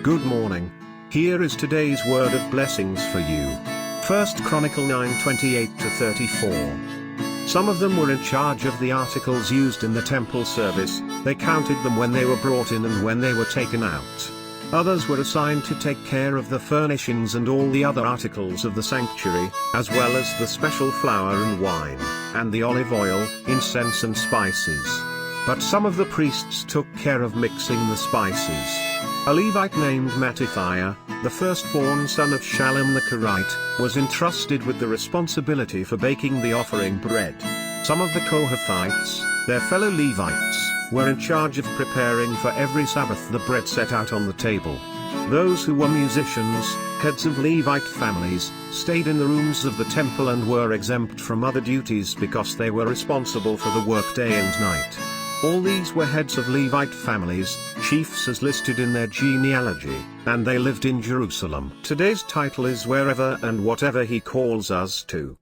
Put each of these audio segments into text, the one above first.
Good morning. Here is today's word of blessings for you. 1 Chronicles 9:28-34. Some of them were in charge of the articles used in the temple service. They counted them when they were brought in and when they were taken out. Others were assigned to take care of the furnishings and all the other articles of the sanctuary, as well as the special flour and wine, and the olive oil, incense and spices. But some of the priests took care of mixing the spices. A Levite named Mattithiah, the firstborn son of Shallum the Korahite, was entrusted with the responsibility for baking the offering bread. Some of the Kohathites, their fellow Levites, were in charge of preparing for every Sabbath the bread set out on the table. Those who were musicians, heads of Levite families, stayed in the rooms of the temple and were exempt from other duties because they were responsible for the work day and night. All these were heads of Levite families, chiefs as listed in their genealogy, and they lived in Jerusalem. Today's title is Wherever and Whatever He Calls Us to.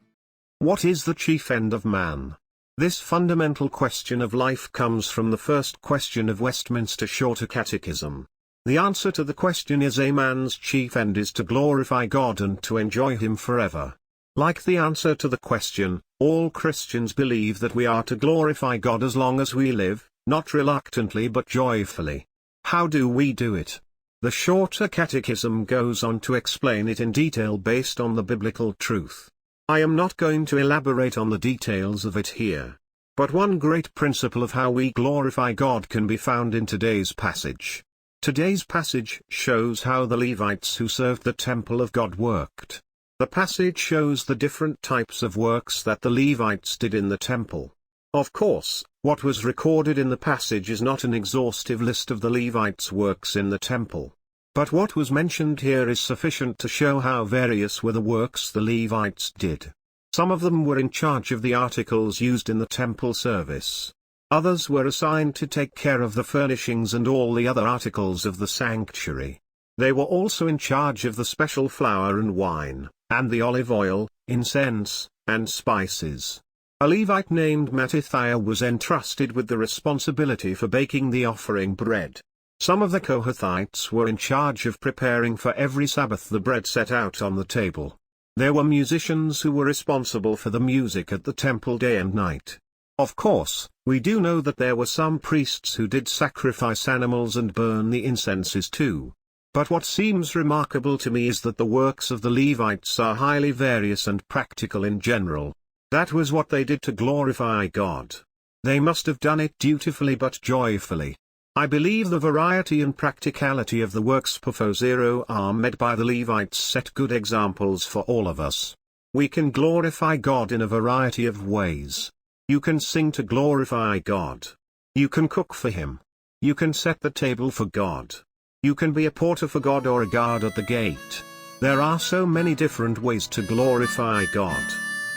What is the chief end of man? This fundamental question of life comes from the first question of Westminster Shorter Catechism. The answer to the question is a man's chief end is to glorify God and to enjoy Him forever. Like the answer to the question, all Christians believe that we are to glorify God as long as we live, not reluctantly but joyfully. How do we do it? The Shorter Catechism goes on to explain it in detail based on the biblical truth. I am not going to elaborate on the details of it here. But one great principle of how we glorify God can be found in today's passage. Today's passage shows how the Levites who served the temple of God worked. The passage shows the different types of works that the Levites did in the temple. Of course, what was recorded in the passage is not an exhaustive list of the Levites' works in the temple. But what was mentioned here is sufficient to show how various were the works the Levites did. Some of them were in charge of the articles used in the temple service. Others were assigned to take care of the furnishings and all the other articles of the sanctuary. They were also in charge of the special flour and wine, and the olive oil, incense, and spices. A Levite named Mattithiah was entrusted with the responsibility for baking the offering bread. Some of the Kohathites were in charge of preparing for every Sabbath the bread set out on the table. There were musicians who were responsible for the music at the temple day and night. Of course, we do know that there were some priests who did sacrifice animals and burn the incenses too. But what seems remarkable to me is that the works of the Levites are highly various and practical in general. That was what they did to glorify God. They must have done it dutifully but joyfully. I believe the variety and practicality of the works made by the Levites set good examples for all of us. We can glorify God in a variety of ways. You can sing to glorify God. You can cook for Him. You can set the table for God. You can be a porter for God or a guard at the gate. There are so many different ways to glorify God.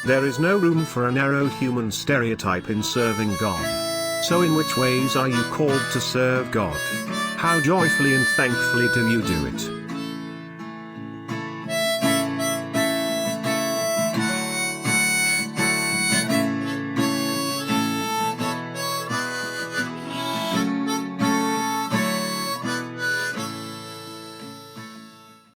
There is no room for a narrow human stereotype in serving God. So in which ways are you called to serve God? How joyfully and thankfully do you do it?